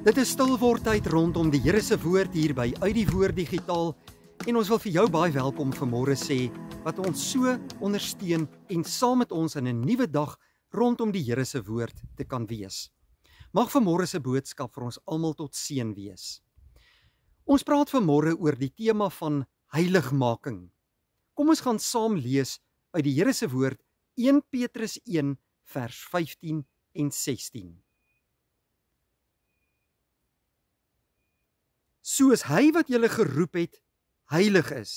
Dit is stilwordtyd rondom die Here se woord hier by Uit die Woord Digitaal en ons wil vir jou baie welkom vanmôre sê wat ons so ondersteun en saam met ons in 'n nuwe dag rondom die Here se woord te kan wees. Mag vanmôre se boodskap vir ons almal tot seën wees. Ons praat vanmôre oor die tema van heiligmaking. Kom ons gaan saam lees uit die Here se woord 1 Petrus 1 vers 15 en 16. Soos hy wat julle geroep het, heilig is,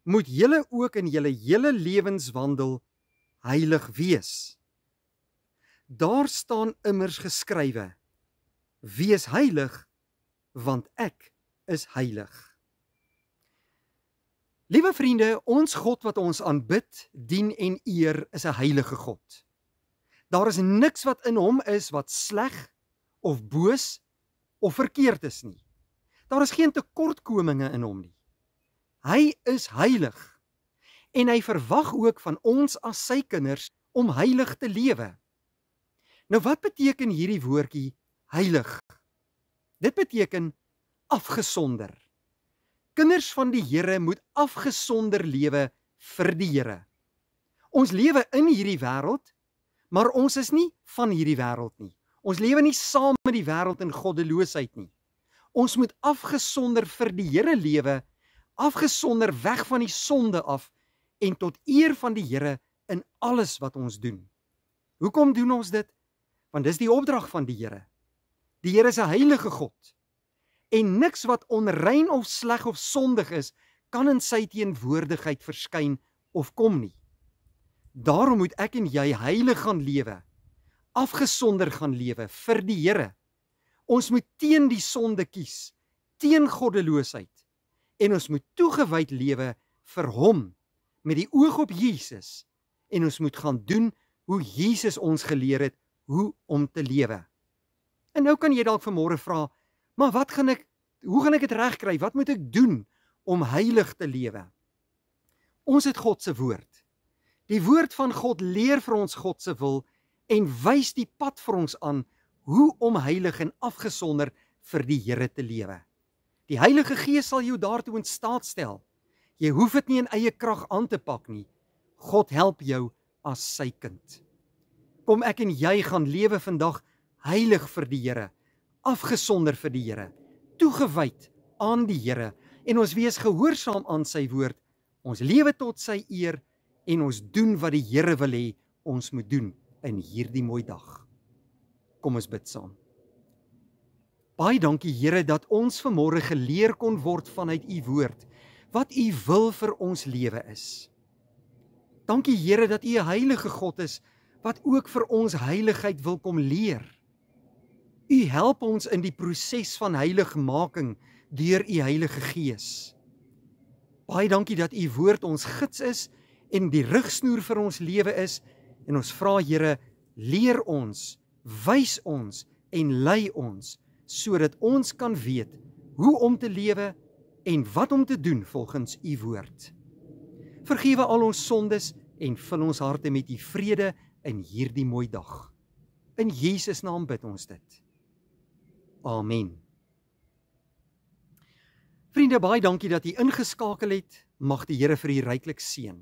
moet julle ook in julle hele lewenswandel heilig wees. Daar staan immers geskrywe, wees heilig, want ek is heilig. Liewe vriende, ons God wat ons aanbid, dien en eer is 'n heilige God. Daar is niks wat in hom is wat sleg of boos of verkeerd is nie. Daar is geen tekortkominge in hom nie. Hy is heilig en hy verwag ook van ons as sy kinders om heilig te lewe. Nou wat beteken hierdie woordjie heilig? Dit beteken afgesonder. Kinders van die Here moet afgesonder lewe vir die Here. Ons lewe in hierdie wêreld, maar ons is nie van hierdie wêreld nie. Ons lewe nie saam met die wêreld in goddeloosheid nie. Ons moet afgesonder vir die Here lewe, afgesonder weg van die sonde af en tot eer van die Here in alles wat ons doen. Hoekom doen ons dit? Want dis die opdrag van die Here. Die Here is 'n heilige God. En niks wat onrein of sleg of sondig is, kan in sy teenwoordigheid verskyn of kom nie. Daarom moet ek en jy heilig gaan lewe, afgesonder gaan lewe vir die Here. Ons moet teen die sonde kies, teen goddeloosheid, en ons moet toegewyd lewe vir hom, met die oog op Jesus, en ons moet gaan doen hoe Jesus ons geleer het, hoe om te lewe. En nou kan jy dalk vanmôre vra, maar hoe gaan ek dit regkry? Wat moet ek doen om heilig te lewe? Ons het God se woord. Die woord van God leer vir ons God se wil en wys die pad vir ons aan hoe om heilig en afgesonder vir die Here te lewe. Die Heilige Gees sal jou daartoe in staat stel. Jy hoef dit nie in eie krag aan te pak nie. God help jou as sy kind. Kom ek en jy gaan lewe vandag heilig vir die Here, afgesonder vir die Here, toegewyd aan die Here en ons wees gehoorsaam aan sy woord. Ons lewe tot sy eer en ons doen wat die Here wil hê ons moet doen in hierdie mooi dag. Kom ons bid saam. Baie dankie Here dat ons vanmôre geleer kon word vanuit u woord, wat u wil vir ons lewe is. Dankie Here dat u 'n heilige God is, wat ook vir ons heiligheid wil kom leer. U help ons in die proses van heiligmaking deur u Heilige Gees. Baie dankie dat u woord ons gids is en die rigsnoer vir ons lewe is, en ons vra Here, leer ons, wys ons en lei ons, sodat ons kan weet hoe om te lewe en wat om te doen volgens u woord. Vergewe al ons sondes en vul ons harte met u vrede in hierdie mooi dag. In Jesus naam bid ons dit. Amen. Vriende, baie dankie dat u ingeskakel het. Mag die Here vir u ryklik seën.